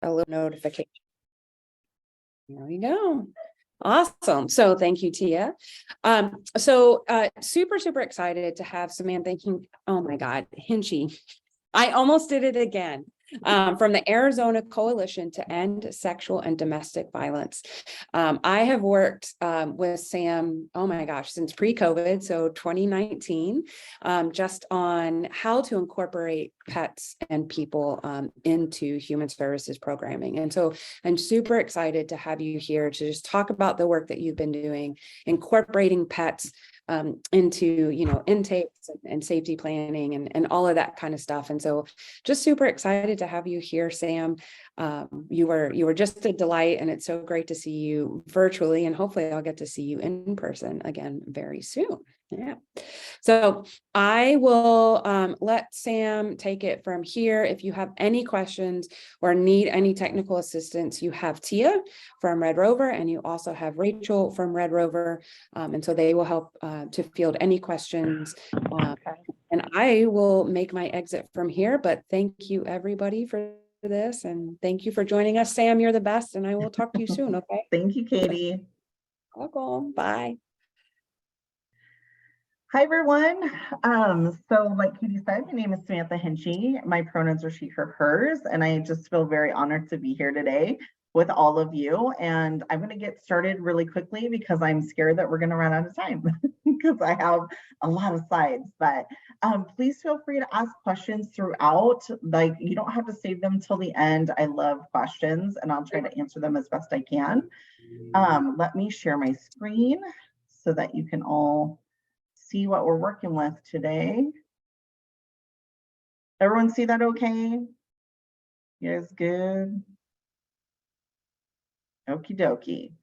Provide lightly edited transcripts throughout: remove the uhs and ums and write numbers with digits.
a little notification. There we go. Awesome. So thank you, Tia. Super excited to have Samantha. Oh my God, Hinchy. I almost did it again. From the Arizona Coalition to End Sexual and Domestic Violence. I have worked with Sam, oh my gosh, since pre-COVID, so 2019, just on how to incorporate pets and people into human services programming. And so I'm super excited to have you here to just talk about the work that you've been doing, incorporating pets into, intakes and safety planning and all of that kind of stuff. And so just super excited to have you here, Sam. You were just a delight, and it's so great to see you virtually, and hopefully I'll get to see you in person again very soon. Yeah. So I will let Sam take it from here. If you have any questions or need any technical assistance, you have Tia from RedRover, and you also have Rachel from RedRover. And so they will help to field any questions. And I will make my exit from here, but thank you everybody for this. And thank you for joining us. Sam, you're the best, and I will talk to you soon. Okay. Thank you, Katie. Welcome. Bye. Hi, everyone. So like Katie said, my name is Samantha Hinchy. My pronouns are she, her, hers, and I just feel very honored to be here today with all of you. And I'm going to get started really quickly because I'm scared that we're going to run out of time because I have a lot of slides. But please feel free to ask questions throughout. Like, you don't have to save them till the end. I love questions, and I'll try to answer them as best I can. Let me share my screen so that you can all see what we're working with today. Everyone see that okay? You guys good? Okie dokie.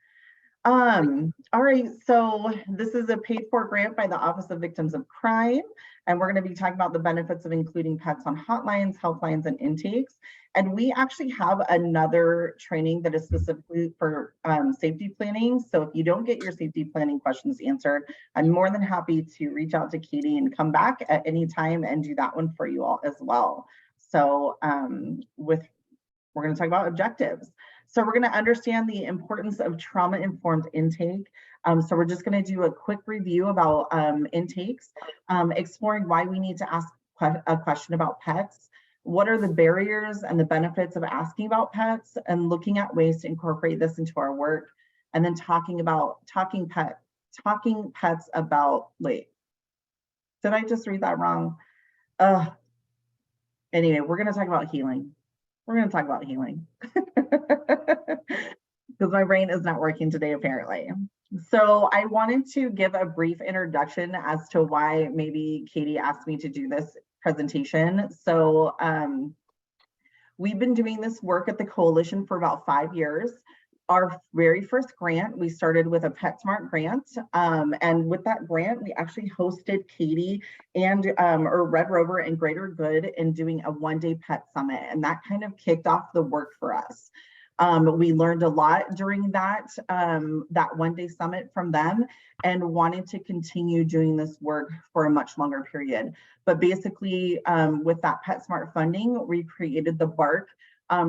All right, so this is a paid for grant by the Office of Victims of Crime, and we're going to be talking about the benefits of including pets on hotlines, helplines, and intakes. And we actually have another training that is specifically for safety planning. So if you don't get your safety planning questions answered, I'm more than happy to reach out to Katie and come back at any time and do that one for you all as well. So we're going to talk about objectives. So we're going to understand the importance of trauma-informed intake. So we're just going to do a quick review about intakes, exploring why we need to ask a question about pets, what are the barriers and the benefits of asking about pets, and looking at ways to incorporate this into our work, and then talking pets about, wait, did I just read that wrong? Anyway, we're going to talk about healing. We're going to talk about healing because my brain is not working today, apparently. So I wanted to give a brief introduction as to why maybe Katie asked me to do this presentation. So we've been doing this work at the Coalition for about 5 years. Our very first grant, we started with a PetSmart grant. And with that grant, we actually hosted Katie and or RedRover and Greater Good in doing a one-day pet summit. And that kind of kicked off the work for us. We learned a lot during that one-day summit from them and wanted to continue doing this work for a much longer period. But basically, with that PetSmart funding, we created the BARC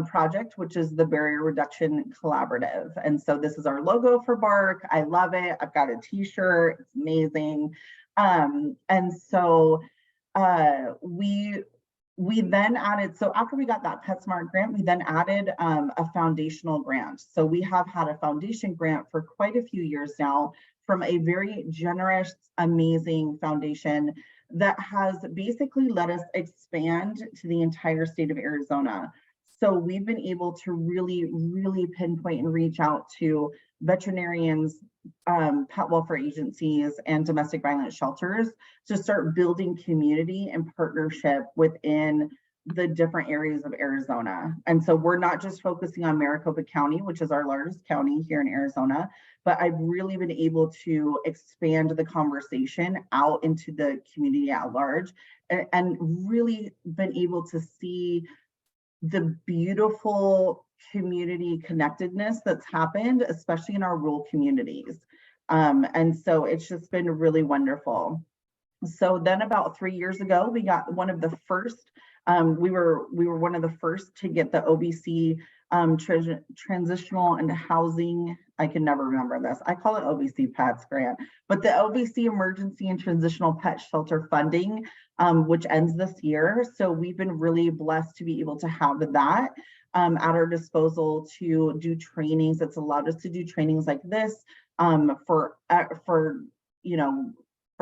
project, which is the Barrier Reduction Collaborative. And so this is our logo for BARC. I love it. I've got a t-shirt. It's amazing. And so we then added, so after we got that PetSmart grant, we then added a foundational grant. So we have had a foundation grant for quite a few years now from a very generous, amazing foundation that has basically let us expand to the entire state of Arizona. So we've been able to really, really pinpoint and reach out to veterinarians, pet welfare agencies, and domestic violence shelters to start building community and partnership within the different areas of Arizona. And so we're not just focusing on Maricopa County, which is our largest county here in Arizona, but I've really been able to expand the conversation out into the community at large and really been able to see the beautiful community connectedness that's happened, especially in our rural communities. And so it's just been really wonderful. So then about 3 years ago, we got one of the first, we were one of the first to get the OVC transitional and housing. I can never remember this. I call it OBC Pets grant, but the OBC Emergency and Transitional Pet Shelter funding, which ends this year. So we've been really blessed to be able to have that at our disposal to do trainings. It's allowed us to do trainings like this for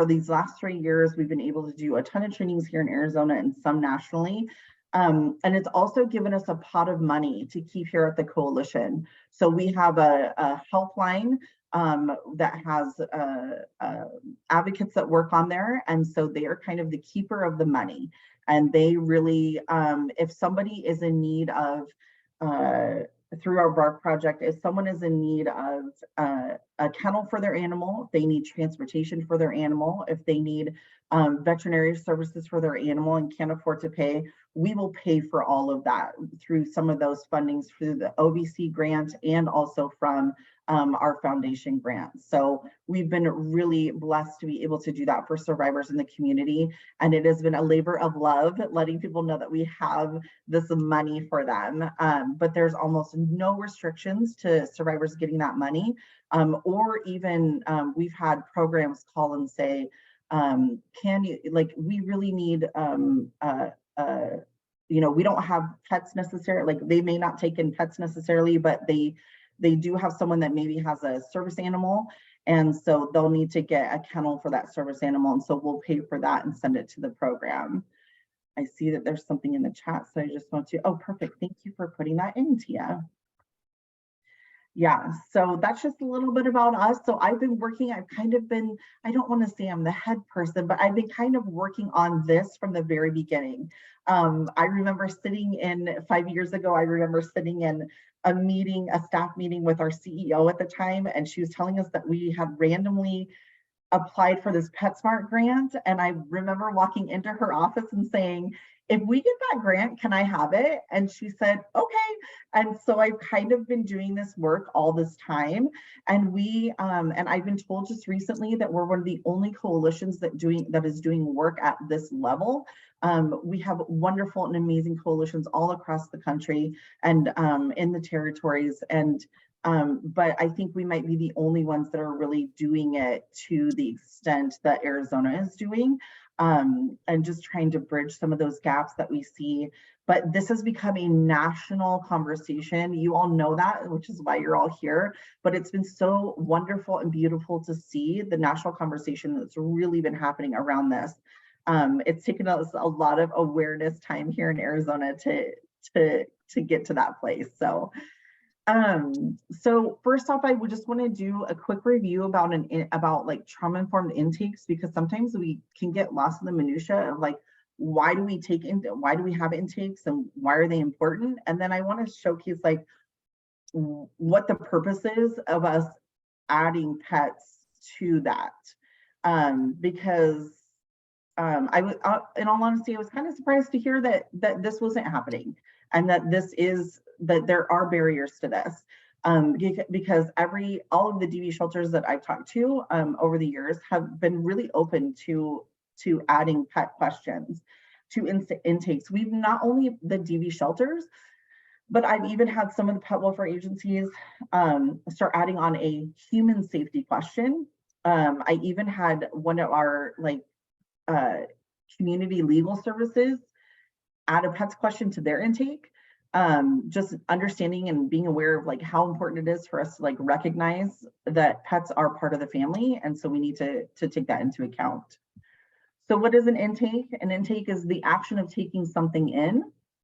these last 3 years. We've been able to do a ton of trainings here in Arizona and some nationally. And it's also given us a pot of money to keep here at the coalition. So we have a helpline that has advocates that work on there. And so they are kind of the keeper of the money. And they really, if somebody is in need of, through our BARC project, if someone is in need of a kennel for their animal, they need transportation for their animal, if they need veterinary services for their animal and can't afford to pay, we will pay for all of that through some of those fundings through the OBC grant and also from our foundation grants. So we've been really blessed to be able to do that for survivors in the community. And it has been a labor of love, letting people know that we have this money for them. But there's almost no restrictions to survivors getting that money. Or even we've had programs call and say, can you, like, we really need, we don't have pets necessarily, like they may not take in pets necessarily, but they do have someone that maybe has a service animal. And so they'll need to get a kennel for that service animal. And so we'll pay for that and send it to the program. I see that there's something in the chat. So I just want to, oh, perfect. Thank you for putting that in, Tia. Yeah, so that's just a little bit about us. So I've kind of been, I don't want to say I'm the head person, but I've been kind of working on this from the very beginning. I remember 5 years ago, I remember sitting in a meeting, a staff meeting with our CEO at the time, and she was telling us that we had randomly applied for this PetSmart grant. And I remember walking into her office and saying, if we get that grant, can I have it? And she said, okay. And so I've kind of been doing this work all this time. And and I've been told just recently that we're one of the only coalitions that is doing work at this level. We have wonderful and amazing coalitions all across the country and in the territories. But I think we might be the only ones that are really doing it to the extent that Arizona is doing. And just trying to bridge some of those gaps that we see. But this has become a national conversation. You all know that, which is why you're all here. But it's been so wonderful and beautiful to see the national conversation that's really been happening around this. It's taken us a lot of awareness time here in Arizona to get to that place. So first off, I would just want to do a quick review about like trauma-informed intakes, because sometimes we can get lost in the minutia of like, why do we have intakes and why are they important? And then I want to showcase like what the purpose is of us adding pets to that. Because in all honesty, I was kind of surprised to hear that this wasn't happening, and that there are barriers to this, because all of the DV shelters that I've talked to over the years have been really open to adding pet questions to intakes. We've not only the DV shelters, but I've even had some of the pet welfare agencies start adding on a human safety question. I even had one of our community legal services add a pets question to their intake. Just understanding and being aware of like how important it is for us to like recognize that pets are part of the family. And so we need to take that into account. So what is an intake? An intake is the action of taking something in,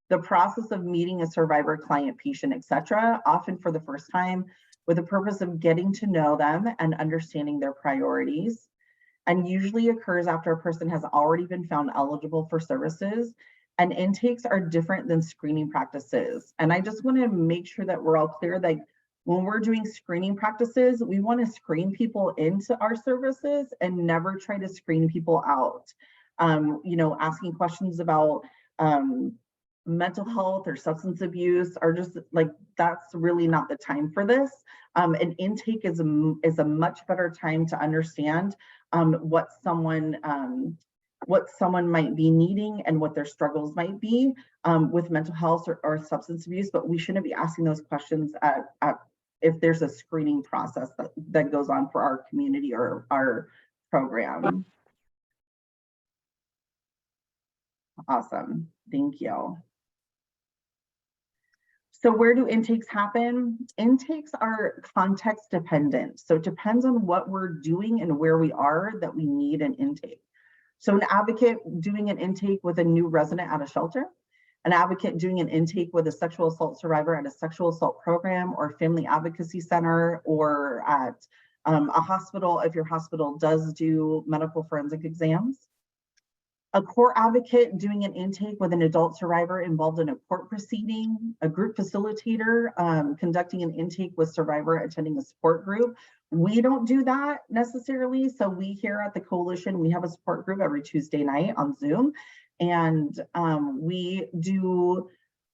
the process of meeting a survivor, client, patient, etc., often for the first time, with the purpose of getting to know them and understanding their priorities, and usually occurs after a person has already been found eligible for services. And intakes are different than screening practices. And I just want to make sure that we're all clear that when we're doing screening practices, we want to screen people into our services and never try to screen people out. Asking questions about mental health or substance abuse are just like, that's really not the time for this. An intake is a much better time to understand what someone what someone might be needing and what their struggles might be with mental health or substance abuse, but we shouldn't be asking those questions if there's a screening process that goes on for our community or our program. Awesome, thank you. So where do intakes happen? Intakes are context dependent. So it depends on what we're doing and where we are that we need an intake. So an advocate doing an intake with a new resident at a shelter, an advocate doing an intake with a sexual assault survivor at a sexual assault program or family advocacy center, or at a hospital if your hospital does do medical forensic exams. A court advocate doing an intake with an adult survivor involved in a court proceeding, a group facilitator conducting an intake with survivor attending a support group. We don't do that necessarily. So we here at the coalition, we have a support group every Tuesday night on Zoom. And we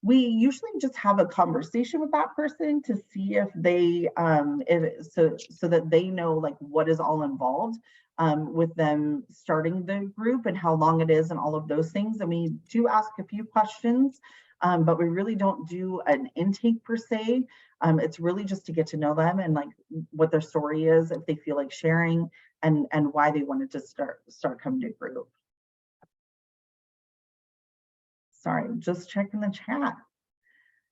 usually just have a conversation with that person to see if they, so that they know like what is all involved with them starting the group and how long it is and all of those things. And we do ask a few questions, but we really don't do an intake per se. It's really just to get to know them and like what their story is, if they feel like sharing, and why they wanted to start coming to group. Sorry, just checking the chat.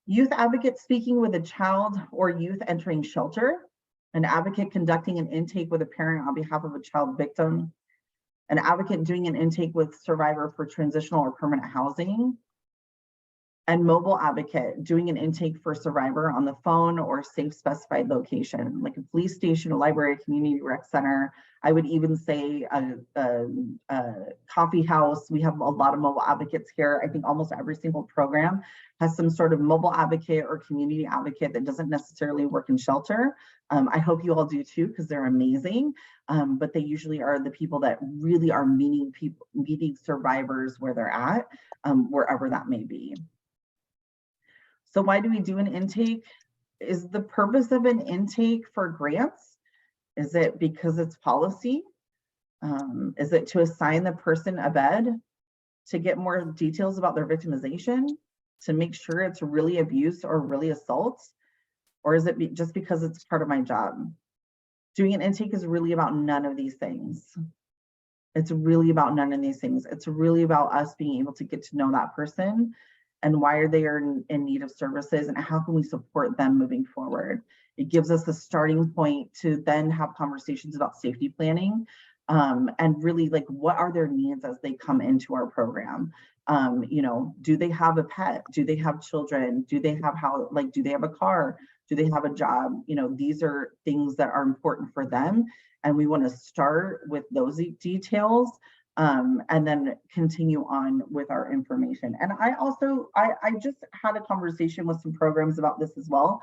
Youth advocate speaking with a child or youth entering shelter, an advocate conducting an intake with a parent on behalf of a child victim, an advocate doing an intake with survivor for transitional or permanent housing, and mobile advocate doing an intake for survivor on the phone or safe specified location, like a police station, a library, a community rec center. I would even say a coffee house. We have a lot of mobile advocates here. I think almost every single program has some sort of mobile advocate or community advocate that doesn't necessarily work in shelter. I hope you all do too, because they're amazing. But they usually are the people that really are meeting survivors where they're at, wherever that may be. So why do we do an intake? Is the purpose of an intake for grants? Is it because it's policy? Is it to assign the person a bed, to get more details about their victimization, to make sure it's really abuse or really assault? Or is it just because it's part of my job? Doing an intake is really about none of these things. It's really about none of these things. It's really about us being able to get to know that person and why are they in need of services and how can we support them moving forward. It gives us a starting point to then have conversations about safety planning and really like what are their needs as they come into our program. You know, do they have a pet? Do they have children? Do they have do they have a car? Do they have a job? You know, these are things that are important for them. And we want to start with those details and then continue on with our information. And I just had a conversation with some programs about this as well.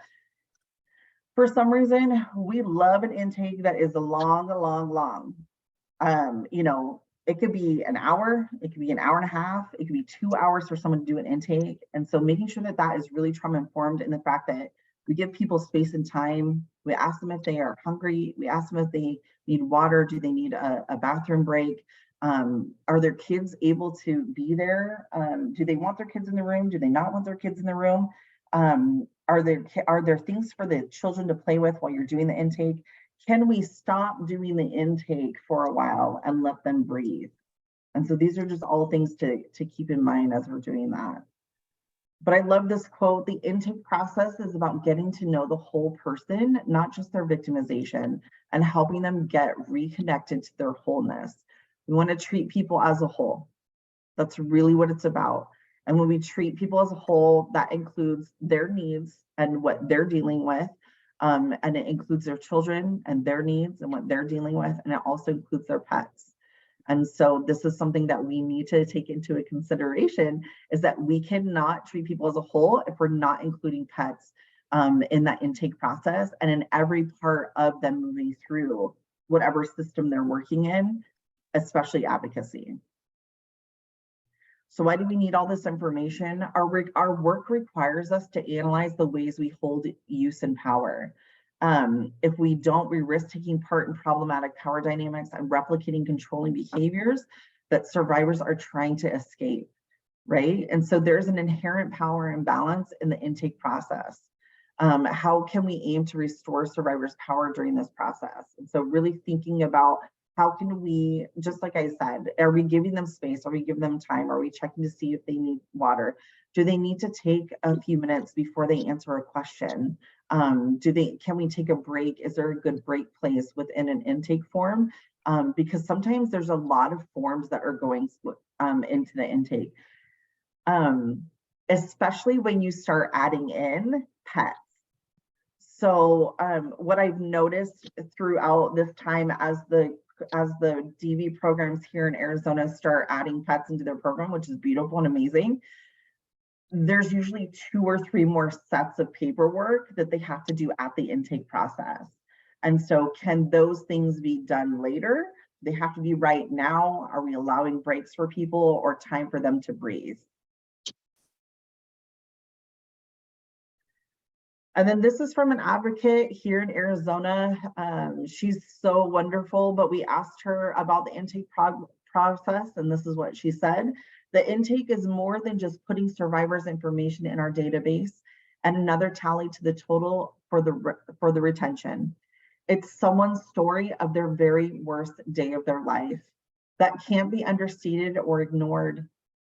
For some reason, we love an intake that is long. You know, it could be an hour, it could be an hour and a half, it could be 2 hours for someone to do an intake. And so making sure that that is really trauma informed in the fact that we give people space and time. We ask them if they are hungry. We ask them if they need water. Do they need a bathroom break? Are their kids able to be there? Do they want their kids in the room? Do they not want their kids in the room? Are there things for the children to play with while you're doing the intake? Can we stop doing the intake for a while and let them breathe? And so these are just all things to keep in mind as we're doing that. But I love this quote: the intake process is about getting to know the whole person, not just their victimization, and helping them get reconnected to their wholeness. We want to treat people as a whole. That's really what it's about. And when we treat people as a whole, that includes their needs and what they're dealing with. And it includes their children and their needs and what they're dealing with. And it also includes their pets. And so this is something that we need to take into a consideration, is that we cannot treat people as a whole if we're not including pets in that intake process and in every part of them moving through whatever system they're working in, especially advocacy. So why do we need all this information? Our work requires us to analyze the ways we hold use and power. If we don't, we risk taking part in problematic power dynamics and replicating controlling behaviors that survivors are trying to escape, right? And so there's an inherent power imbalance in the intake process. How can we aim to restore survivors' power during this process? And so really thinking about how can we, just like I said, are we giving them space? Are we giving them time? Are we checking to see if they need water? Do they need to take a few minutes before they answer a question? Can we take a break? Is there a good break place within an intake form? Because sometimes there's a lot of forms that are going into the intake, especially when you start adding in pets. So what I've noticed throughout this time as the DV programs here in Arizona start adding pets into their program, which is beautiful and amazing, there's usually 2 or 3 more sets of paperwork that they have to do at the intake process. And so can those things be done later? They have to be right now. Are we allowing breaks for people or time for them to breathe? And then this is from an advocate here in Arizona. She's so wonderful, but we asked her about the intake process, and this is what she said. The intake is more than just putting survivors' information in our database and another tally to the total for the retention. It's someone's story of their very worst day of their life that can't be understated or ignored.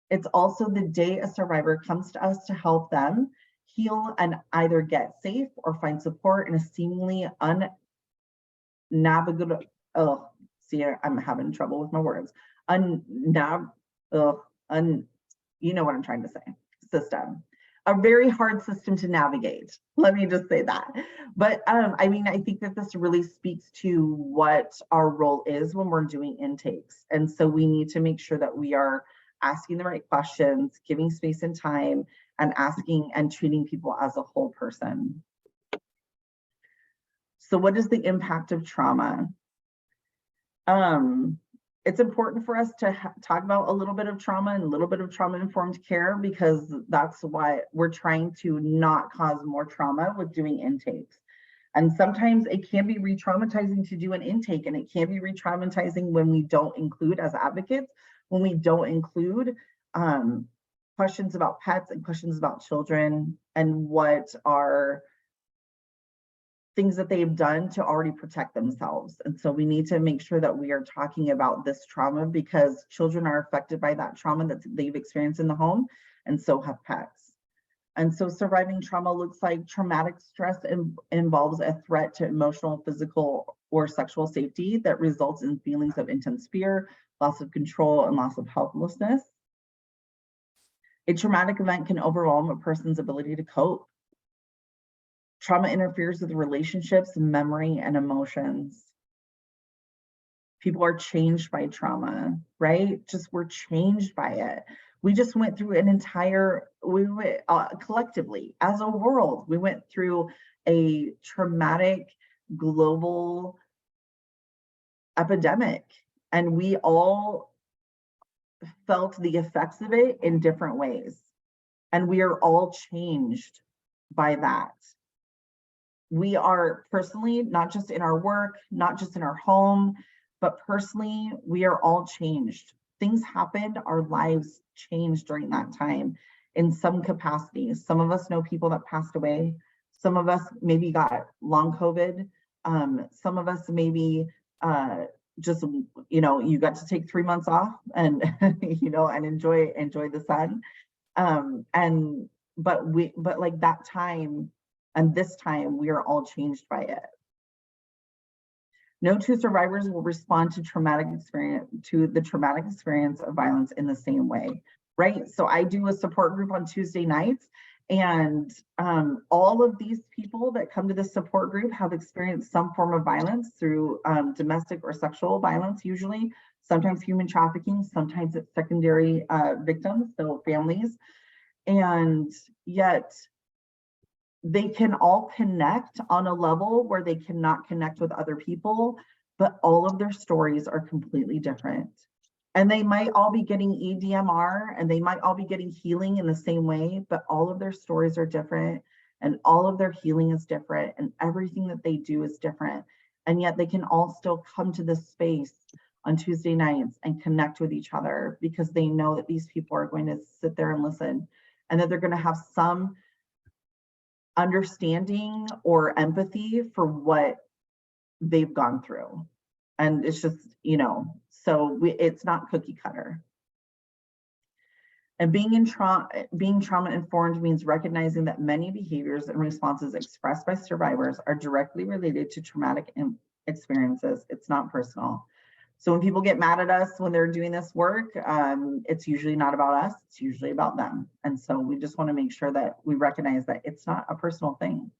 It's also the day a survivor comes to us to help them heal and either get safe or find support in a seemingly unnavigable, I'm having trouble with my words, you know what I'm trying to say, system. A very hard system to navigate. Let me just say that. But I mean, I think that this really speaks to what our role is when we're doing intakes. And so we need to make sure that we are asking the right questions, giving space and time, and asking and treating people as a whole person. So what is the impact of trauma? It's important for us to talk about a little bit of trauma and a little bit of trauma-informed care, because that's why we're trying to not cause more trauma with doing intakes. And sometimes it can be re-traumatizing to do an intake, and it can be re-traumatizing when we don't include, as advocates, when we don't include questions about pets and questions about children and what are things that they've done to already protect themselves. And so we need to make sure that we are talking about this trauma, because children are affected by that trauma that they've experienced in the home, and so have pets. And so surviving trauma looks like traumatic stress involves a threat to emotional, physical, or sexual safety that results in feelings of intense fear, loss of control, and loss of helplessness. A traumatic event can overwhelm a person's ability to cope. Trauma interferes with relationships, memory, and emotions. People are changed by trauma, right? We're changed by it. We just went through an entire, collectively, as a world, we went through a traumatic global epidemic, and we all felt the effects of it in different ways. And we are all changed by that. We are personally, not just in our work, not just in our home, but personally, we are all changed. Things happened, our lives changed during that time in some capacity. Some of us know people that passed away. Some of us maybe got long COVID. Some of us maybe just, you got to take 3 months off and, and enjoy the sun. But like that time and this time, we are all changed by it. No two survivors will respond to the traumatic experience of violence in the same way, right? So I do a support group on Tuesday nights, and all of these people that come to this support group have experienced some form of violence through domestic or sexual violence, usually, sometimes human trafficking, sometimes it's secondary victims, so families, and yet they can all connect on a level where they cannot connect with other people, but all of their stories are completely different. And they might all be getting EDMR, and they might all be getting healing in the same way, but all of their stories are different, and all of their healing is different, and everything that they do is different. And yet they can all still come to this space on Tuesday nights and connect with each other, because they know that these people are going to sit there and listen, and that they're going to have some understanding or empathy for what they've gone through. And it's just, so it's not cookie cutter. And being trauma informed means recognizing that many behaviors and responses expressed by survivors are directly related to traumatic experiences. It's not personal. So when people get mad at us when they're doing this work, it's usually not about us, it's usually about them. And so we just want to make sure that we recognize that it's not a personal thing.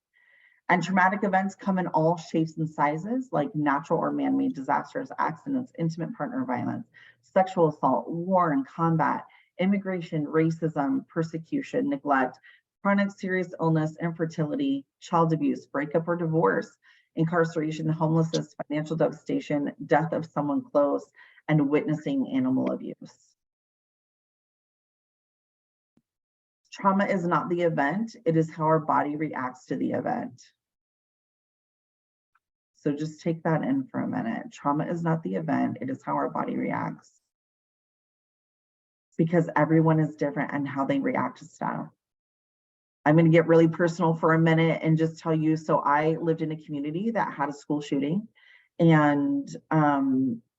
And traumatic events come in all shapes and sizes, like natural or man-made disasters, accidents, intimate partner violence, sexual assault, war and combat, immigration, racism, persecution, neglect, chronic serious illness, infertility, child abuse, breakup or divorce, incarceration, homelessness, financial devastation, death of someone close, and witnessing animal abuse. Trauma is not the event, it is how our body reacts to the event. So just take that in for a minute. Trauma is not the event, it is how our body reacts. Because everyone is different and how they react to stuff. I'm going to get really personal for a minute and just tell you, so I lived in a community that had a school shooting, and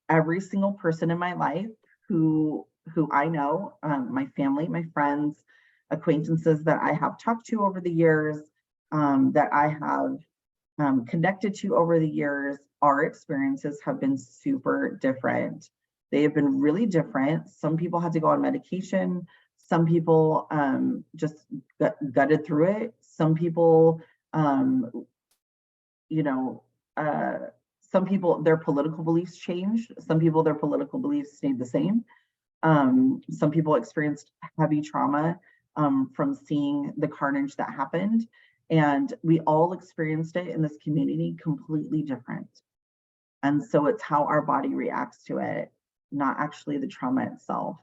every single person in my life who I know, my family, my friends, acquaintances that I have talked to over the years, that I have connected to over the years, our experiences have been super different. They have been really different. Some people had to go on medication. Some people just gutted through it. Some people, some people, their political beliefs changed. Some people, their political beliefs stayed the same. Some people experienced heavy trauma from seeing the carnage that happened. And we all experienced it in this community completely different. And so it's how our body reacts to it, not actually the trauma itself.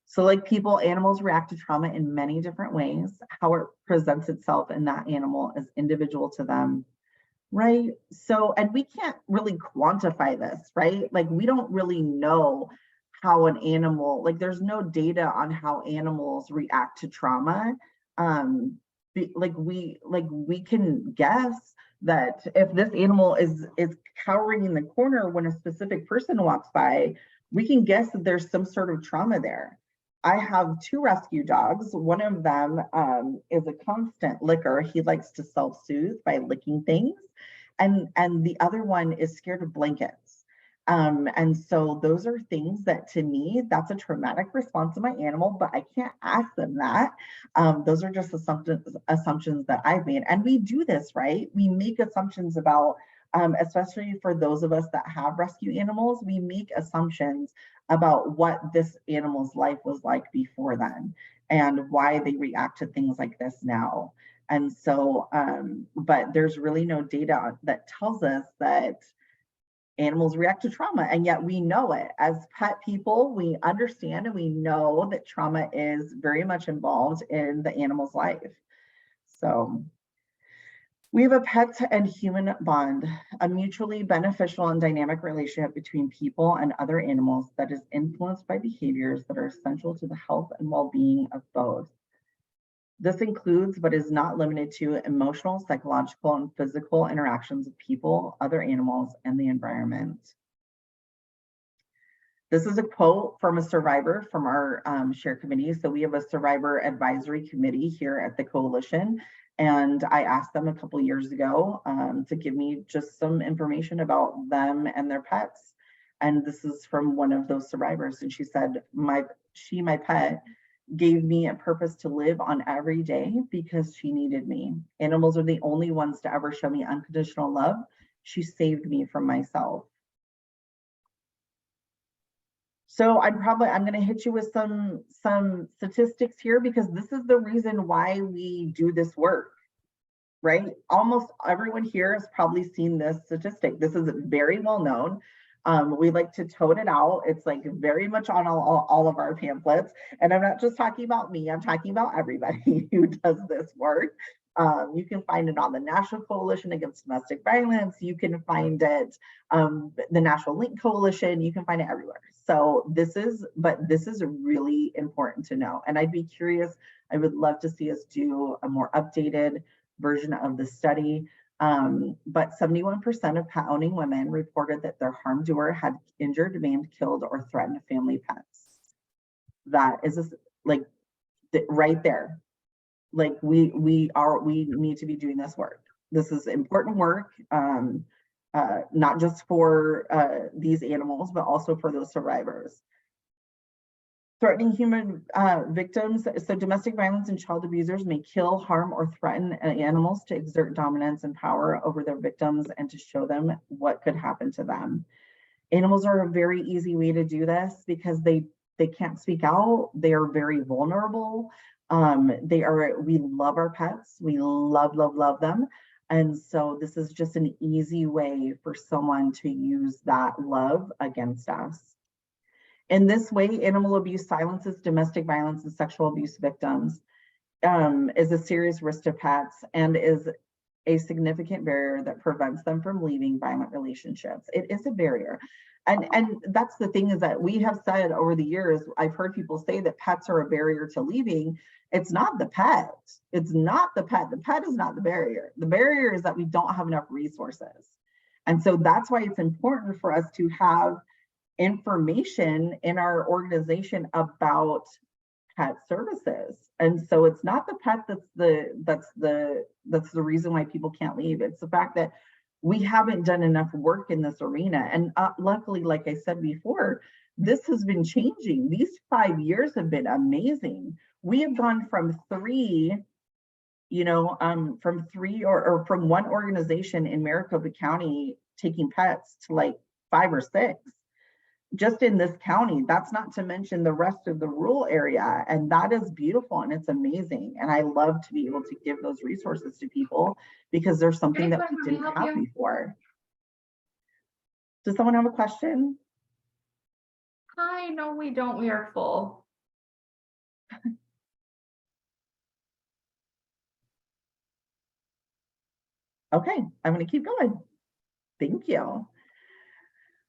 So like people, animals react to trauma in many different ways. How it presents itself in that animal is individual to them, right? So, and we can't really quantify this, right? Like we don't really know how an animal, like there's no data on how animals react to trauma. We can guess that if this animal is cowering in the corner when a specific person walks by, we can guess that there's some sort of trauma there. I have 2 rescue dogs. One of them is a constant licker. He likes to self-soothe by licking things. And the other one is scared of blankets. And so those are things that, to me, that's a traumatic response of my animal, but I can't ask them that. Those are just assumptions that I've made. And we do this, right? We make assumptions about, especially for those of us that have rescue animals, we make assumptions about what this animal's life was like before then and why they react to things like this now. And so, but there's really no data that tells us that animals react to trauma, and yet we know it. As pet people, we understand and we know that trauma is very much involved in the animal's life. So we have a pet and human bond, a mutually beneficial and dynamic relationship between people and other animals that is influenced by behaviors that are essential to the health and well-being of both. This includes, but is not limited to, emotional, psychological, and physical interactions with people, other animals, and the environment. This is a quote from a survivor from our share committee. So we have a survivor advisory committee here at the coalition. And I asked them a couple years ago to give me just some information about them and their pets. And this is from one of those survivors. And she said, my pet, gave me a purpose to live on every day because she needed me. Animals are the only ones to ever show me unconditional love. She saved me from myself. So I'm going to hit you with some statistics here, because this is the reason why we do this work, right? Almost everyone here has probably seen this statistic. This is very well known. We like to tote it out. It's like very much on all of our pamphlets. And I'm not just talking about me, I'm talking about everybody who does this work. You can find it on the National Coalition Against Domestic Violence. You can find it, the National Link Coalition. You can find it everywhere. So this is really important to know. And I'd be curious, I would love to see us do a more updated version of the study. But 71% of pet owning women reported that their harm doer had injured, maimed, killed, or threatened family pets. That is like right there. Like we need to be doing this work. This is important work, not just for these animals, but also for those survivors. Threatening human victims. So domestic violence and child abusers may kill, harm, or threaten animals to exert dominance and power over their victims and to show them what could happen to them. Animals are a very easy way to do this because they can't speak out. They are very vulnerable. We love our pets. We love them. And so this is just an easy way for someone to use that love against us. In this way, animal abuse silences domestic violence and sexual abuse victims, is a serious risk to pets, and is a significant barrier that prevents them from leaving violent relationships. It is a barrier. And that's the thing, is that we have said over the years, I've heard people say that pets are a barrier to leaving. It's not the pet. It's not the pet. The pet is not the barrier. The barrier is that we don't have enough resources. And so that's why it's important for us to have information in our organization about pet services. And so it's not the pet that's the reason why people can't leave. It's the fact that we haven't done enough work in this arena. And luckily, like I said before, this has been changing. These 5 years have been amazing. We have gone from three, or from one organization in Maricopa County taking pets to like 5 or 6. Just in this county. That's not to mention the rest of the rural area. And that is beautiful and it's amazing. And I love to be able to give those resources to people because there's something that we didn't have before. Does someone have a question? Hi, no, we don't. We are full. Okay, I'm going to keep going. Thank you.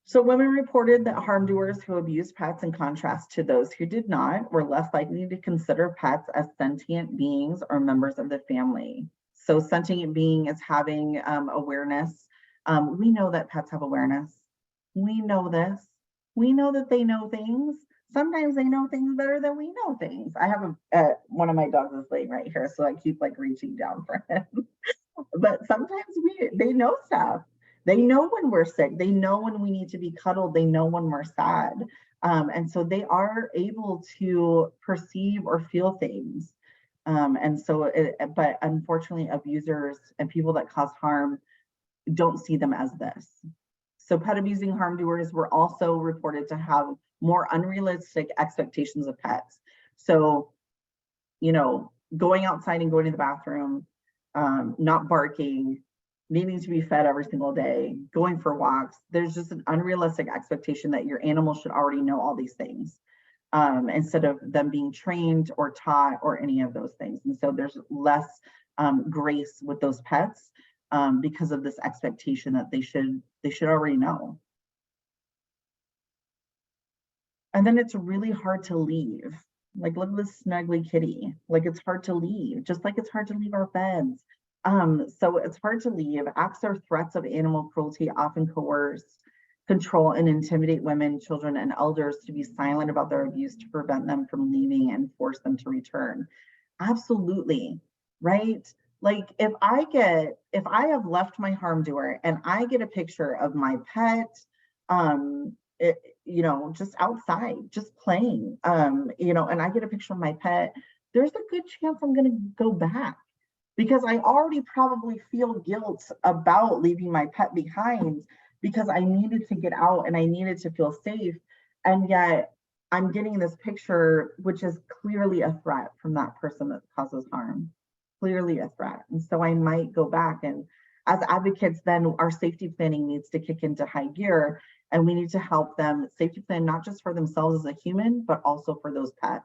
So women reported that harm doers who abused pets, in contrast to those who did not, were less likely to consider pets as sentient beings or members of the family. So sentient being is having awareness. We know that pets have awareness. We know this. We know that they know things. Sometimes they know things better than we know things. I have one of my dogs is laying right here, so I keep like reaching down for him. But sometimes they know stuff. They know when we're sick. They know when we need to be cuddled. They know when we're sad. And so they are able to perceive or feel things. But unfortunately, abusers and people that cause harm don't see them as this. So pet abusing harm doers were also reported to have more unrealistic expectations of pets. So, going outside and going to the bathroom, not barking, needing to be fed every single day, going for walks. There's just an unrealistic expectation that your animal should already know all these things, instead of them being trained or taught or any of those things. And so there's less grace with those pets because of this expectation that they should already know. And then it's really hard to leave. Like, look at this snuggly kitty. Like, it's hard to leave, just like it's hard to leave our beds. So it's hard to leave. Acts or threats of animal cruelty often coerce, control, and intimidate women, children, and elders to be silent about their abuse to prevent them from leaving and force them to return. Absolutely, right? Like if I have left my harm doer and I get a picture of my pet, just outside, just playing, and I get a picture of my pet, there's a good chance I'm going to go back. Because I already probably feel guilt about leaving my pet behind because I needed to get out and I needed to feel safe. And yet I'm getting this picture, which is clearly a threat from that person that causes harm, clearly a threat. And so I might go back, and as advocates, then our safety planning needs to kick into high gear, and we need to help them safety plan, not just for themselves as a human, but also for those pets.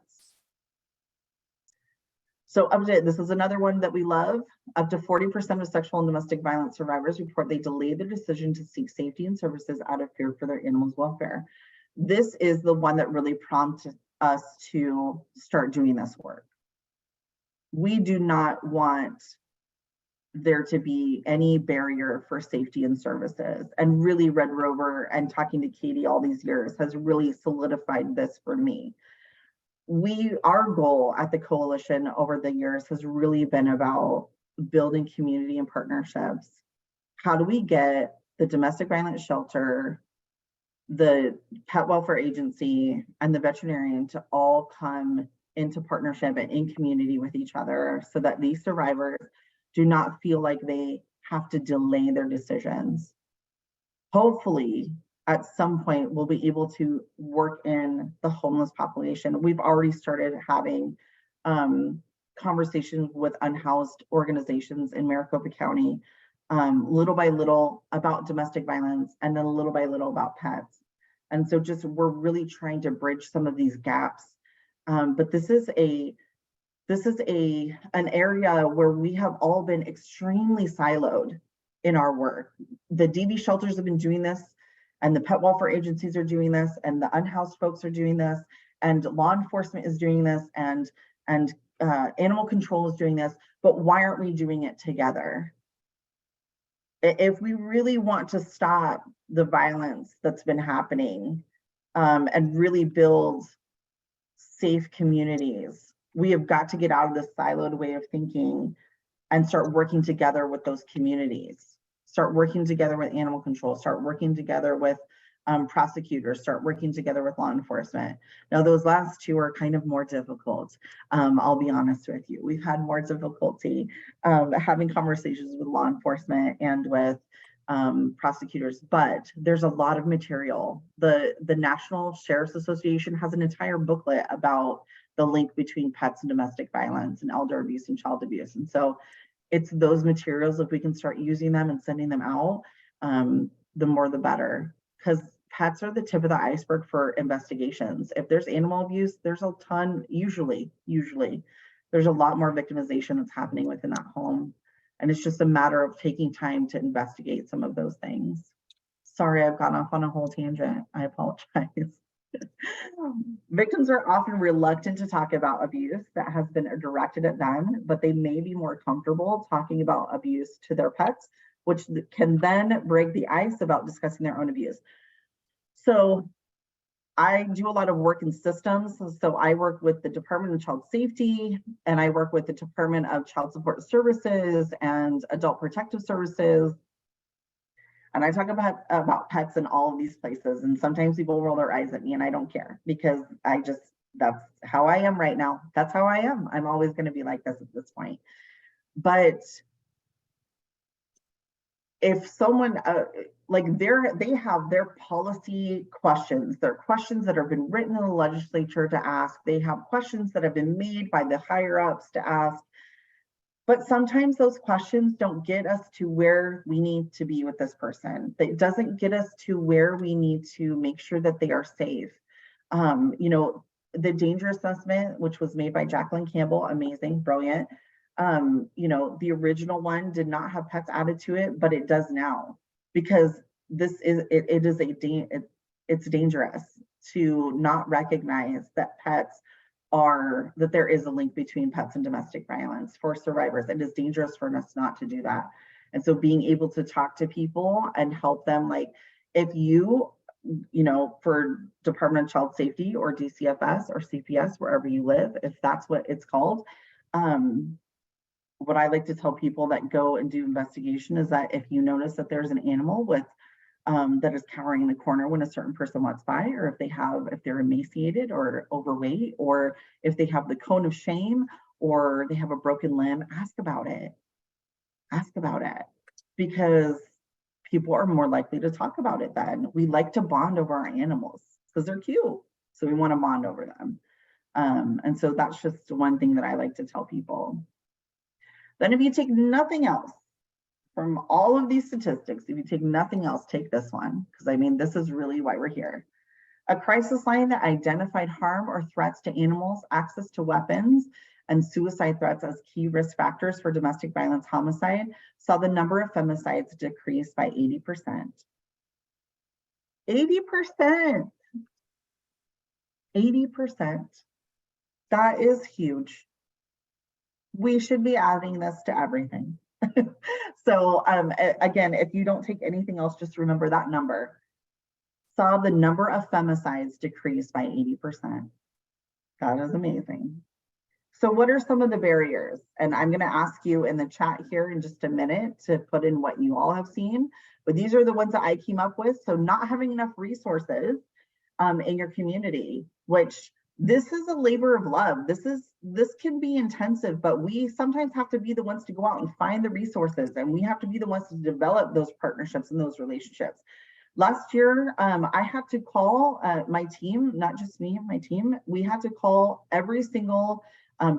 So update, this is another one that we love. Up to 40% of sexual and domestic violence survivors report they delay their decision to seek safety and services out of fear for their animals' welfare. This is the one that really prompted us to start doing this work. We do not want there to be any barrier for safety and services. And really RedRover and talking to Katie all these years has really solidified this for me. Our goal at the coalition over the years has really been about building community and partnerships. How do we get the domestic violence shelter, the pet welfare agency, and the veterinarian to all come into partnership and in community with each other so that these survivors do not feel like they have to delay their decisions. Hopefully, at some point, we'll be able to work in the homeless population. We've already started having conversations with unhoused organizations in Maricopa County, little by little about domestic violence, and then little by little about pets. And so just we're really trying to bridge some of these gaps. But this is an area where we have all been extremely siloed in our work. The DV shelters have been doing this, and the pet welfare agencies are doing this, and the unhoused folks are doing this, and law enforcement is doing this, and animal control is doing this, but why aren't we doing it together? If we really want to stop the violence that's been happening and really build safe communities, we have got to get out of this siloed way of thinking and start working together with those communities. Start working together with animal control, start working together with prosecutors, start working together with law enforcement. Now, those last two are kind of more difficult. I'll be honest with you. We've had more difficulty having conversations with law enforcement and with prosecutors, but there's a lot of material. The National Sheriff's Association has an entire booklet about the link between pets and domestic violence and elder abuse and child abuse. And so it's those materials, if we can start using them and sending them out, the more the better, because pets are the tip of the iceberg for investigations. If there's animal abuse, there's a ton, usually, there's a lot more victimization that's happening within that home. And it's just a matter of taking time to investigate some of those things. Sorry, I've gone off on a whole tangent. I apologize. Victims are often reluctant to talk about abuse that has been directed at them, but they may be more comfortable talking about abuse to their pets, which can then break the ice about discussing their own abuse. So I do a lot of work in systems. So I work with the Department of Child Safety, and I work with the Department of Child Support Services and Adult Protective Services. And I talk about pets in all of these places. And sometimes people roll their eyes at me and I don't care, because that's how I am right now. That's how I am. I'm always going to be like this at this point. But if someone they have their policy questions, their questions that have been written in the legislature to ask, they have questions that have been made by the higher ups to ask. But sometimes those questions don't get us to where we need to be with this person. It doesn't get us to where we need to make sure that they are safe. The danger assessment, which was made by Jacqueline Campbell, amazing, brilliant. The original one did not have pets added to it, but it does now, because it's dangerous to not recognize that that there is a link between pets and domestic violence for survivors. It is dangerous for us not to do that. And so being able to talk to people and help them, like if for Department of Child Safety or DCFS or CPS, wherever you live, if that's what it's called, what I like to tell people that go and do investigation is that if you notice that there's an animal that is cowering in the corner when a certain person walks by, or if they're emaciated or overweight, or if they have the cone of shame, or they have a broken limb, ask about it. Because people are more likely to talk about it then. We like to bond over our animals because they're cute. So we want to bond over them. And so that's just one thing that I like to tell people. Then if you take nothing else from all of these statistics, if you take nothing else, take this one, because this is really why we're here. A crisis line that identified harm or threats to animals, access to weapons, and suicide threats as key risk factors for domestic violence homicide, saw the number of femicides decrease by 80%. 80%. 80%. That is huge. We should be adding this to everything. So again, if you don't take anything else, just remember that number. Saw the number of femicides decrease by 80%. That is amazing. So what are some of the barriers? And I'm going to ask you in the chat here in just a minute to put in what you all have seen, but these are the ones that I came up with. So not having enough resources in your community, which this is a labor of love. This can be intensive, but we sometimes have to be the ones to go out and find the resources, and we have to be the ones to develop those partnerships and those relationships. Last year, I had to call my team, not just me, my team. We had to call every single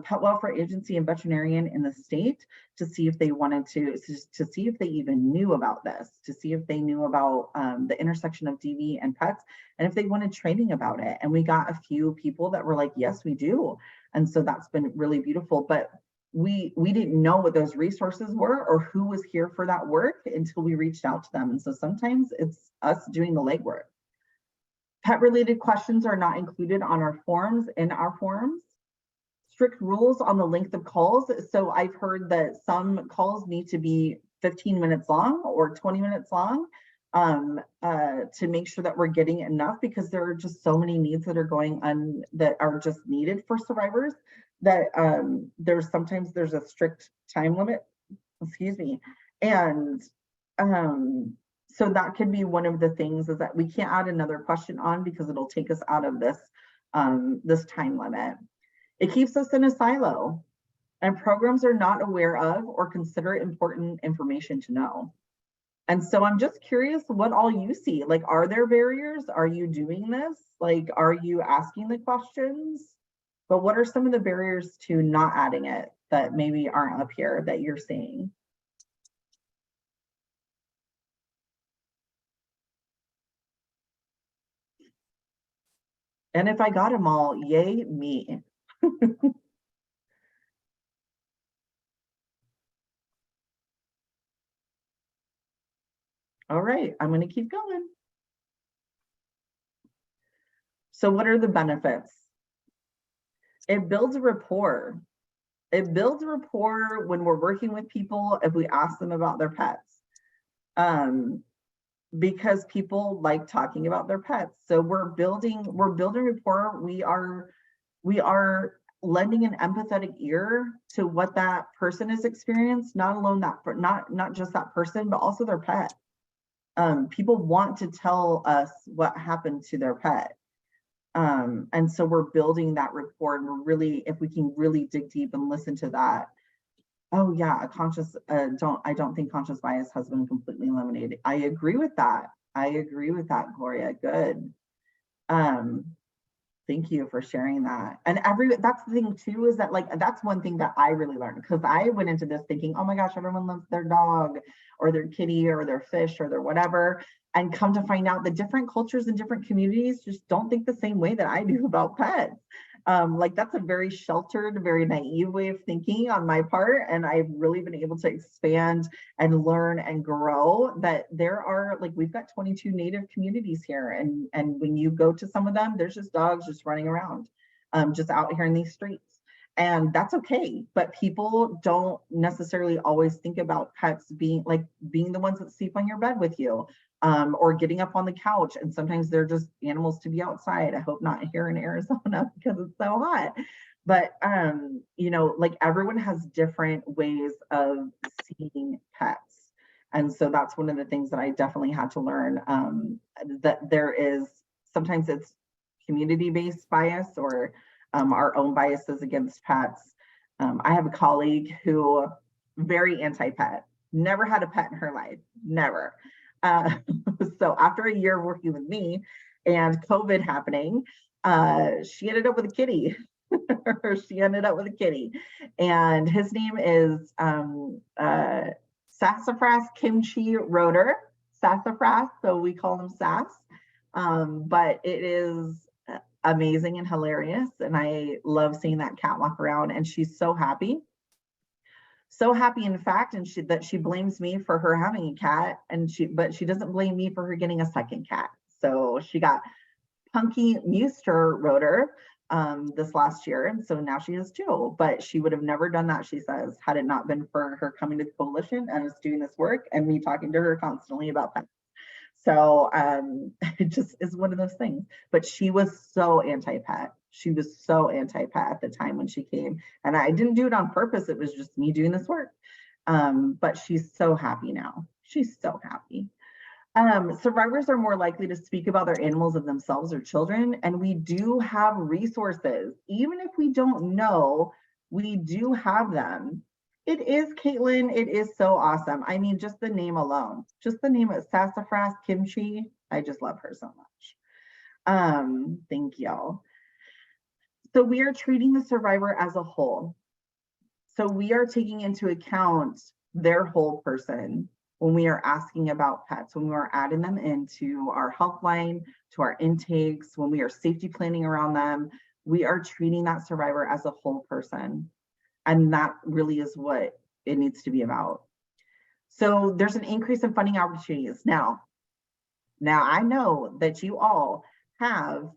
pet welfare agency and veterinarian in the state to see if they wanted to see if they even knew about this, to see if they knew about the intersection of DV and pets, and if they wanted training about it. And we got a few people that were like, yes, we do. And so that's been really beautiful. But we didn't know what those resources were or who was here for that work until we reached out to them. And so sometimes it's us doing the legwork. Pet related questions are not included on our forms, in our forms. Strict rules on the length of calls. So I've heard that some calls need to be 15 minutes long or 20 minutes long to make sure that we're getting enough, because there are just so many needs that are going on that are just needed for survivors, that there's a strict time limit, excuse me. And so that could be one of the things, is that we can't add another question on because it'll take us out of this this time limit. It keeps us in a silo, and programs are not aware of or consider important information to know. And so I'm just curious what all you see. Like, are there barriers? Are you doing this? Like, are you asking the questions? But what are some of the barriers to not adding it that maybe aren't up here that you're seeing? And if I got them all, yay me. All right, I'm going to keep going. So what are the benefits? It builds a rapport. It builds a rapport when we're working with people if we ask them about their pets. Because people like talking about their pets. So we're building rapport. We are lending an empathetic ear to what that person has experienced, not alone that, not just that person, but also their pet. People want to tell us what happened to their pet. And so we're building that rapport, and we're really, if we can really dig deep and listen to that. Oh yeah, I don't think conscious bias has been completely eliminated. I agree with that. Gloria. Good. Thank you for sharing that. And that's the thing too, is that, like, that's one thing that I really learned, because I went into this thinking, oh my gosh, everyone loves their dog or their kitty or their fish or their whatever. And come to find out the different cultures and different communities just don't think the same way that I do about pets. Like, that's a very sheltered, very naive way of thinking on my part. And I've really been able to expand and learn and grow that there are, like, we've got 22 Native communities here. And when you go to some of them, there's just dogs just running around, just out here in these streets. And that's okay. But people don't necessarily always think about pets being the ones that sleep on your bed with you. Or getting up on the couch, and sometimes they're just animals to be outside. I hope not here in Arizona because it's so hot. But you know, like, everyone has different ways of seeing pets, and so that's one of the things that I definitely had to learn. That there is sometimes it's community-based bias or our own biases against pets. I have a colleague who very anti-pet, never had a pet in her life, never. So after a year of working with me and COVID happening, she ended up with a kitty. And his name is Sassafras Kimchi Rotor, Sassafras, so we call him Sass. But it is amazing and hilarious. And I love seeing that cat walk around, and she's so happy. So happy, in fact, and that she blames me for her having a cat, but she doesn't blame me for her getting a second cat. So she got Punky Muster Rotor this last year, and so now she has two. But she would have never done that, she says, had it not been for her coming to the coalition and us doing this work and me talking to her constantly about that. So it just is one of those things. But she was so anti-pet. She was so anti-pet at the time when she came. And I didn't do it on purpose. It was just me doing this work. But she's so happy now. She's so happy. Survivors are more likely to speak about their animals and themselves or children. And we do have resources. Even if we don't know, we do have them. It is Caitlin. It is so awesome. I mean, just the name alone, just the name of Sassafras Kimchi. I just love her so much. Thank y'all. So we are treating the survivor as a whole. So we are taking into account their whole person when we are asking about pets, when we are adding them into our helpline, to our intakes, when we are safety planning around them, we are treating that survivor as a whole person. And that really is what it needs to be about. So there's an increase in funding opportunities. Now I know that you all have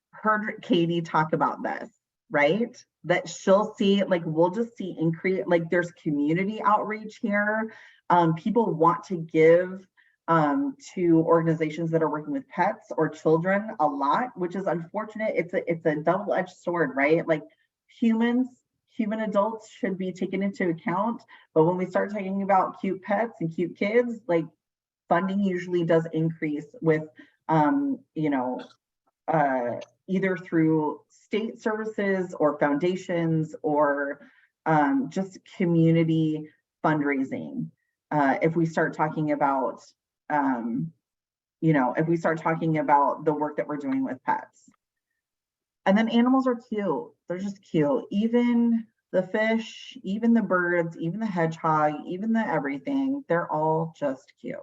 heard Katie talk about this, right? That she'll see, like, we'll just see increase, like there's community outreach here. People want to give to organizations that are working with pets or children a lot, which is unfortunate. It's a double-edged sword, right? Like human adults should be taken into account, but when we start talking about cute pets and cute kids, like funding usually does increase with either through state services or foundations or just community fundraising. If we start talking about if we start talking about the work that we're doing with pets. And then animals are cute. They're just cute. Even the fish, even the birds, even the hedgehog, even the everything, they're all just cute.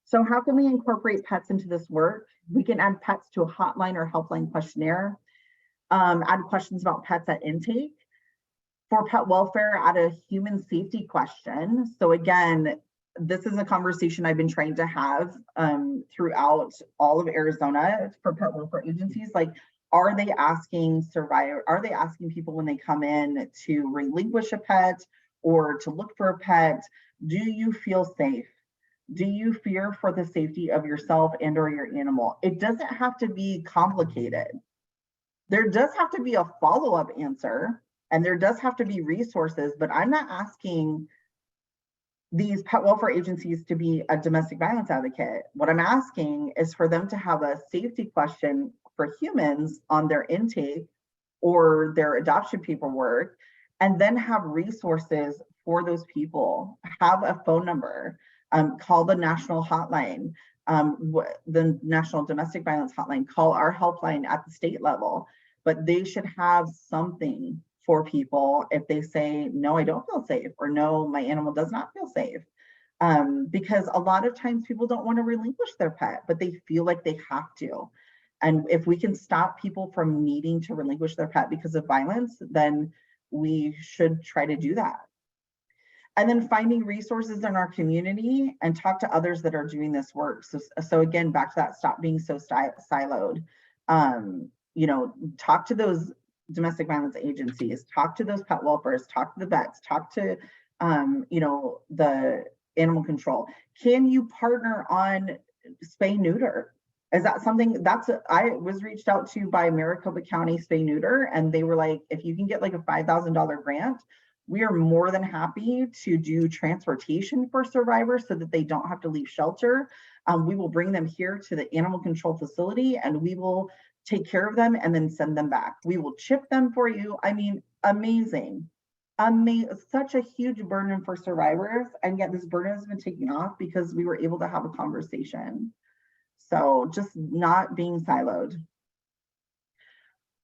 So how can we incorporate pets into this work? We can add pets to a hotline or helpline questionnaire, add questions about pets at intake. For pet welfare, add a human safety question. So again, this is a conversation I've been trying to have throughout all of Arizona for pet welfare agencies. Like, are they asking people when they come in to relinquish a pet or to look for a pet? Do you feel safe? Do you fear for the safety of yourself and or your animal? It doesn't have to be complicated. There does have to be a follow-up answer and there does have to be resources, but I'm not asking these pet welfare agencies to be a domestic violence advocate. What I'm asking is for them to have a safety question for humans on their intake or their adoption paperwork, and then have resources for those people. Have a phone number, call the national hotline, the National Domestic Violence Hotline, call our helpline at the state level, but they should have something for people if they say, no, I don't feel safe, or no, my animal does not feel safe. Because a lot of times people don't want to relinquish their pet, but they feel like they have to. And if we can stop people from needing to relinquish their pet because of violence, then we should try to do that. And then finding resources in our community and talk to others that are doing this work. So again, back to that, stop being so siloed. Talk to those domestic violence agencies, talk to those pet welfares, talk to the vets, talk to, the animal control. Can you partner on spay neuter? Is that something I was reached out to by Maricopa County Spay Neuter, and they were like, if you can get like a $5,000 grant, we are more than happy to do transportation for survivors so that they don't have to leave shelter. We will bring them here to the animal control facility and we will take care of them and then send them back. We will chip them for you. I mean, amazing. Such a huge burden for survivors. And yet this burden has been taken off because we were able to have a conversation. So just not being siloed.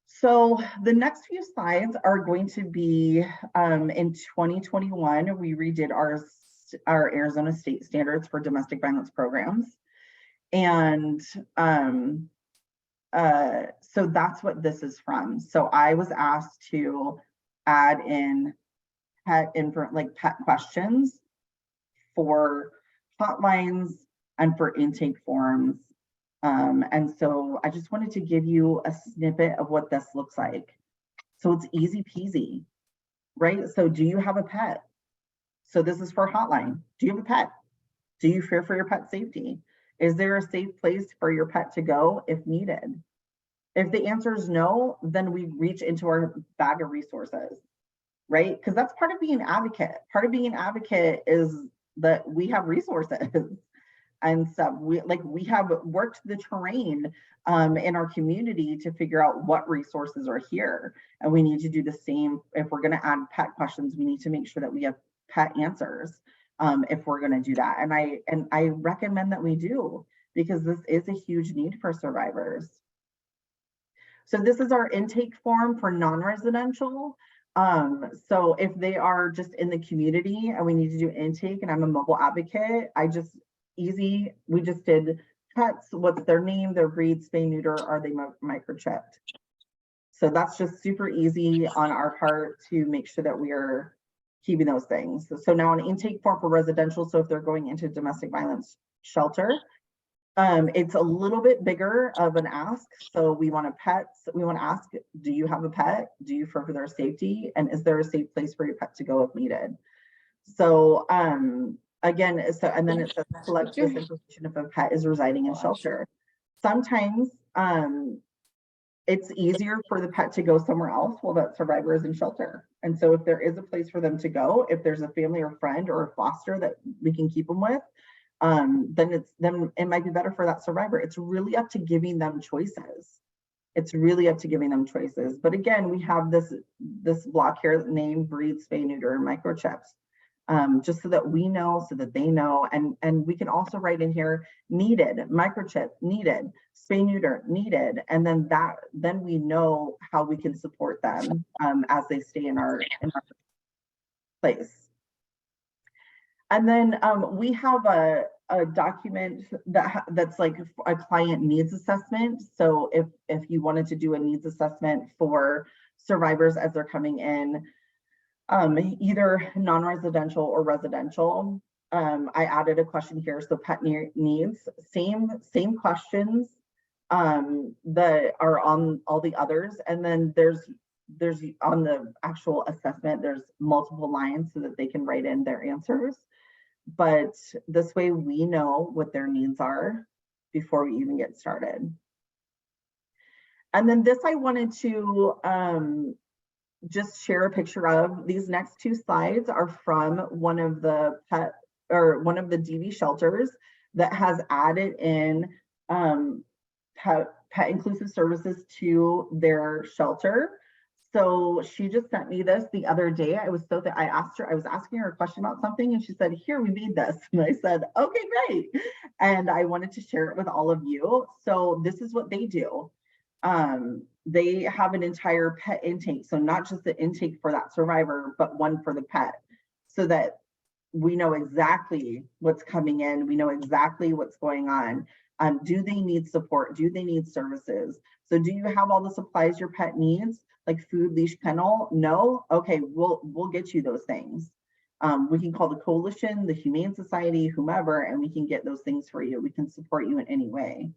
So the next few slides are going to be in 2021, we redid our Arizona state standards for domestic violence programs. And so that's what this is from. So I was asked to add in pet questions for hotlines and for intake forms. And so I just wanted to give you a snippet of what this looks like. So it's easy peasy, right? So do you have a pet? So this is for hotline. Do you have a pet? Do you fear for your pet's safety? Is there a safe place for your pet to go if needed? If the answer is no, then we reach into our bag of resources, right? Because that's part of being an advocate. Part of being an advocate is that we have resources and stuff. We have worked the terrain in our community to figure out what resources are here. And we need to do the same. If we're going to add pet questions, we need to make sure that we have pet answers if we're going to do that. And I recommend that we do, because this is a huge need for survivors. So this is our intake form for non-residential. So if they are just in the community and we need to do intake and I'm a mobile advocate, we just did pets, what's their name, their breed, spay, neuter, are they microchipped? So that's just super easy on our part to make sure that we are keeping those things. So now an intake form for residential, so if they're going into domestic violence shelter, it's a little bit bigger of an ask. So we want to ask, do you have a pet? Do you fear for their safety? And is there a safe place for your pet to go if needed? So again, and then it says select this information if a pet is residing in shelter. Sometimes it's easier for the pet to go somewhere else while that survivor is in shelter. And so if there is a place for them to go, if there's a family or friend or a foster that we can keep them with, then it might be better for that survivor. It's really up to giving them choices. It's really up to giving them choices. But again, we have this block here, name, breed, spay, neuter, and microchips. Just so that we know, so that they know, and we can also write in here needed, microchip needed, spay neuter needed, and then we know how we can support them as they stay in our place. And then we have a document that's like a client needs assessment. So if you wanted to do a needs assessment for survivors as they're coming in, either non-residential or residential, I added a question here. So pet needs, same questions that are on all the others, and then there's on the actual assessment, there's multiple lines so that they can write in their answers. But this way we know what their needs are before we even get started. And then this I wanted to just share a picture of. These next two slides are from one of the DV shelters that has added in pet inclusive services to their shelter. So she just sent me this the other day. I was asking her a question about something and she said, here, we made this. And I said, okay, great. And I wanted to share it with all of you. So this is what they do. They have an entire pet intake. So not just the intake for that survivor, but one for the pet, so that we know exactly what's coming in. We know exactly what's going on. Do they need support? Do they need services? So do you have all the supplies your pet needs? Like food, leash, kennel? No? Okay, we'll get you those things. We can call the coalition, the Humane Society, whomever, and we can get those things for you. We can support you in any way.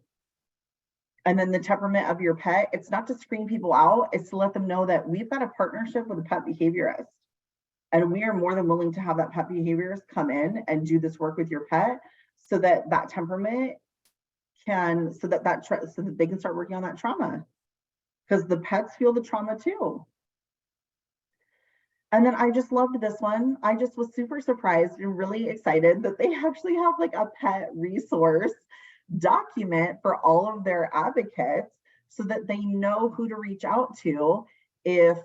And then the temperament of your pet, it's not to screen people out, it's to let them know that we've got a partnership with a pet behaviorist. And we are more than willing to have that pet behaviorist come in and do this work with your pet, so that that temperament can, so that they can start working on that trauma. Because the pets feel the trauma too. And then I just loved this one. I just was super surprised and really excited that they actually have like a pet resource document for all of their advocates, so that they know who to reach out to if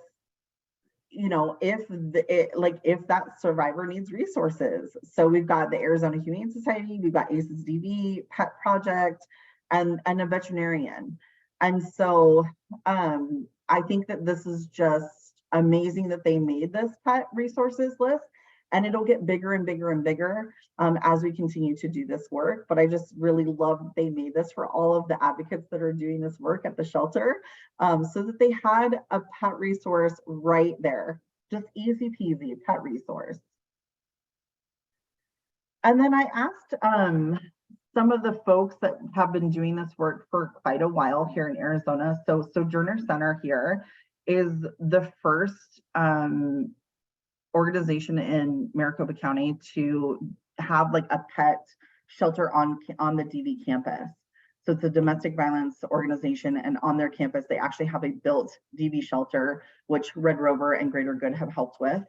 if that survivor needs resources. So we've got the Arizona Humane Society, we've got ACESDV, Pet Project, and a veterinarian. And so I think that this is just amazing that they made this pet resources list. And it'll get bigger and bigger and bigger as we continue to do this work. But I just really love that they made this for all of the advocates that are doing this work at the shelter, so that they had a pet resource right there. Just easy peasy pet resource. And then I asked some of the folks that have been doing this work for quite a while here in Arizona. So Sojourner Center here is the first organization in Maricopa County to have like a pet shelter on the DV campus. So it's a domestic violence organization, and on their campus, they actually have a built DV shelter, which RedRover and Greater Good have helped with.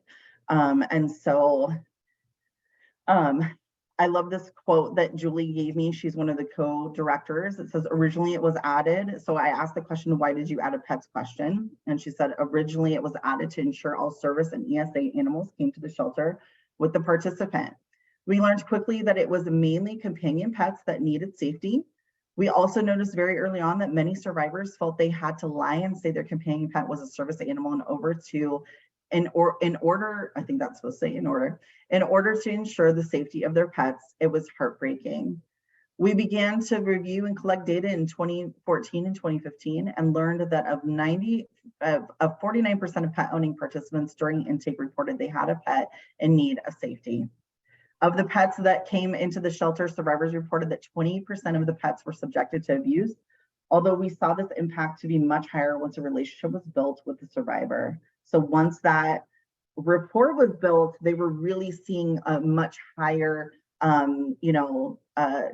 I love this quote that Julie gave me. She's one of the co-directors. It says, originally it was added. So I asked the question, why did you add a pets question? And she said, originally it was added to ensure all service and ESA animals came to the shelter with the participant. We learned quickly that it was mainly companion pets that needed safety. We also noticed very early on that many survivors felt they had to lie and say their companion pet was a service animal and over to in order to ensure the safety of their pets. It was heartbreaking. We began to review and collect data in 2014 and 2015 and learned that of 49% of pet owning participants during intake reported they had a pet in need of safety. Of the pets that came into the shelter, survivors reported that 20% of the pets were subjected to abuse, although we saw this impact to be much higher once a relationship was built with the survivor. So once that rapport was built, they were really seeing a much higher,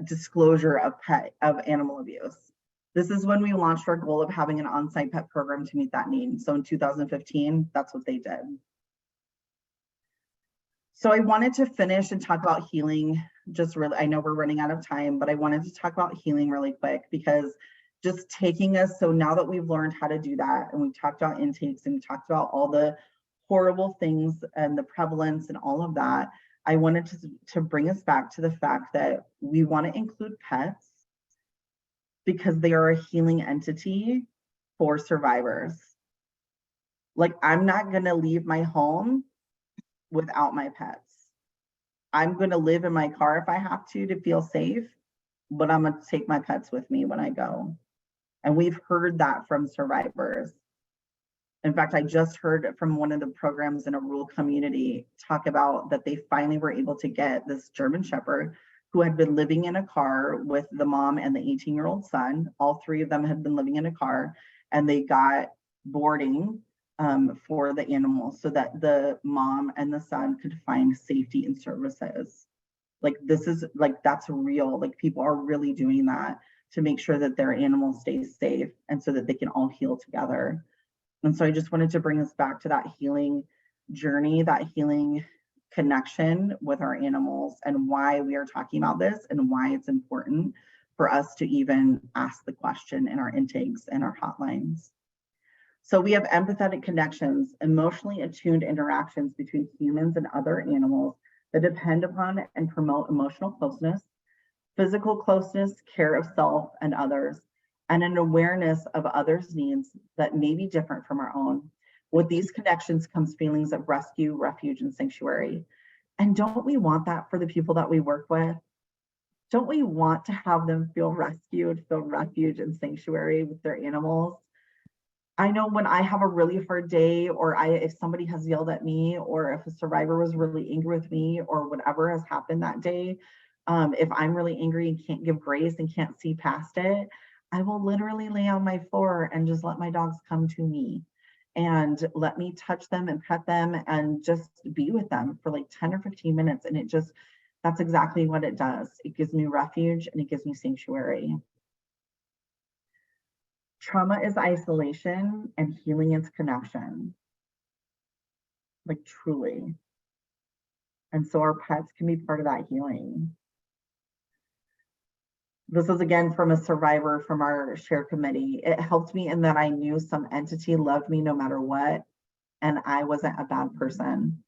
disclosure of animal abuse. This is when we launched our goal of having an on-site pet program to meet that need. So in 2015, that's what they did. So I wanted to finish and talk about healing. I know we're running out of time, but I wanted to talk about healing really quick, because just taking us, so now that we've learned how to do that, and we talked about intakes and we talked about all the horrible things and the prevalence and all of that, I wanted to bring us back to the fact that we want to include pets because they are a healing entity for survivors. Like, I'm not going to leave my home without my pets. I'm going to live in my car if I have to feel safe, but I'm going to take my pets with me when I go. And we've heard that from survivors. In fact, I just heard from one of the programs in a rural community talk about that they finally were able to get this German Shepherd who had been living in a car with the mom and the 18-year-old son. All three of them had been living in a car, and they got boarding for the animals so that the mom and the son could find safety and services. Like, this is like, that's real. Like, people are really doing that to make sure that their animal stays safe and so that they can all heal together. And so I just wanted to bring us back to that healing journey, that healing connection with our animals, and why we are talking about this and why it's important for us to even ask the question in our intakes and our hotlines. So we have empathetic connections, emotionally attuned interactions between humans and other animals that depend upon and promote emotional closeness, physical closeness, care of self and others, and an awareness of others' needs that may be different from our own. With these connections comes feelings of rescue, refuge, and sanctuary. And don't we want that for the people that we work with? Don't we want to have them feel rescued, feel refuge and sanctuary with their animals? I know when I have a really hard day, or if somebody has yelled at me, or if a survivor was really angry with me, or whatever has happened that day, if I'm really angry and can't give grace and can't see past it, I will literally lay on my floor and just let my dogs come to me and let me touch them and pet them and just be with them for like 10 or 15 minutes. And that's exactly what it does. It gives me refuge and it gives me sanctuary. Trauma is isolation and healing is connection. Like, truly. And so our pets can be part of that healing. This is again from a survivor from our share committee. It helped me in that I knew some entity loved me no matter what, and I wasn't a bad person.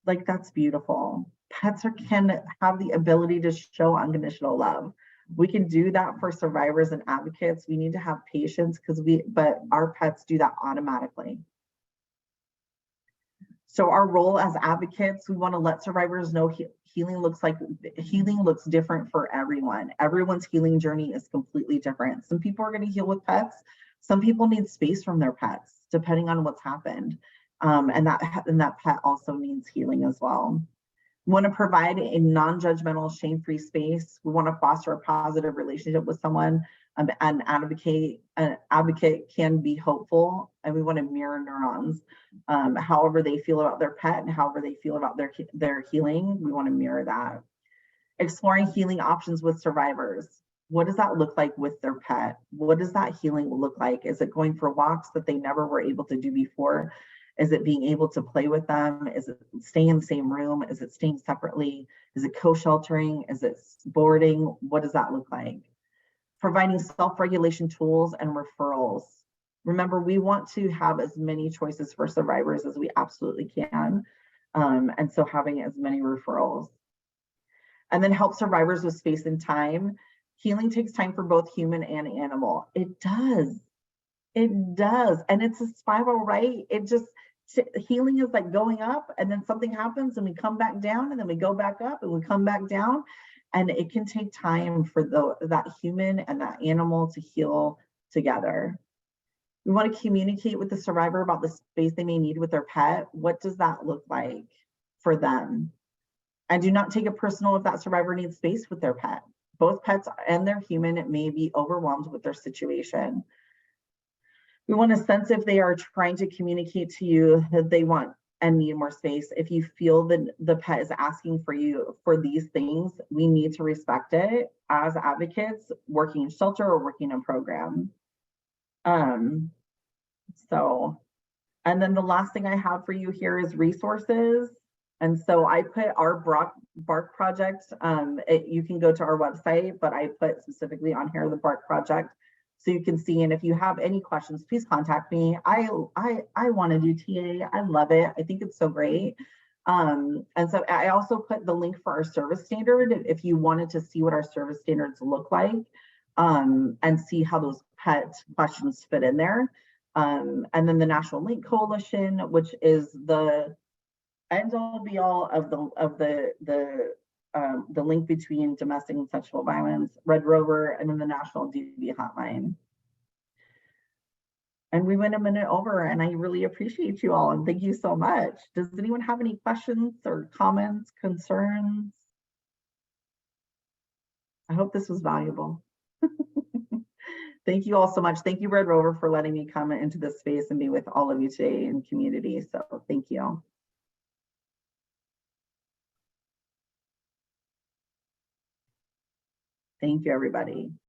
Like, that's beautiful. Pets can have the ability to show unconditional love. We can do that for survivors and advocates. We need to have patience but our pets do that automatically. So our role as advocates, we want to let survivors know healing looks different for everyone. Everyone's healing journey is completely different. Some people are going to heal with pets. Some people need space from their pets, depending on what's happened. And that pet also needs healing as well. We want to provide a non-judgmental, shame-free space. We want to foster a positive relationship with someone. An advocate can be hopeful, and we want to mirror neurons. However they feel about their pet and however they feel about their healing, we want to mirror that. Exploring healing options with survivors. What does that look like with their pet? What does that healing look like? Is it going for walks that they never were able to do before? Is it being able to play with them? Is it staying in the same room? Is it staying separately? Is it co-sheltering? Is it boarding? What does that look like? Providing self-regulation tools and referrals. Remember, we want to have as many choices for survivors as we absolutely can. And so having as many referrals. And then help survivors with space and time. Healing takes time for both human and animal. It does. It does. And it's a spiral, right? Healing is like going up and then something happens and we come back down and then we go back up and we come back down. And it can take time for that human and that animal to heal together. We want to communicate with the survivor about the space they may need with their pet. What does that look like for them? And do not take it personal if that survivor needs space with their pet. Both pets and their human may be overwhelmed with their situation. We want to sense if they are trying to communicate to you that they want and need more space. If you feel that the pet is asking for you for these things, we need to respect it as advocates working in shelter or working in program. And then the last thing I have for you here is resources. And so I put our BARK project, you can go to our website, but I put specifically on here the BARK project so you can see. And if you have any questions, please contact me. I want to do TA. I love it. I think it's so great. And so I also put the link for our service standard if you wanted to see what our service standards look like and see how those pet questions fit in there. And then the National Link Coalition, which is the end all be all of the link between domestic and sexual violence, RedRover, and then the National DV hotline. And we went a minute over, and I really appreciate you all, and thank you so much. Does anyone have any questions or comments, concerns? I hope this was valuable. Thank you all so much. Thank you, RedRover, for letting me come into this space and be with all of you today in community. So thank you. Thank you, everybody.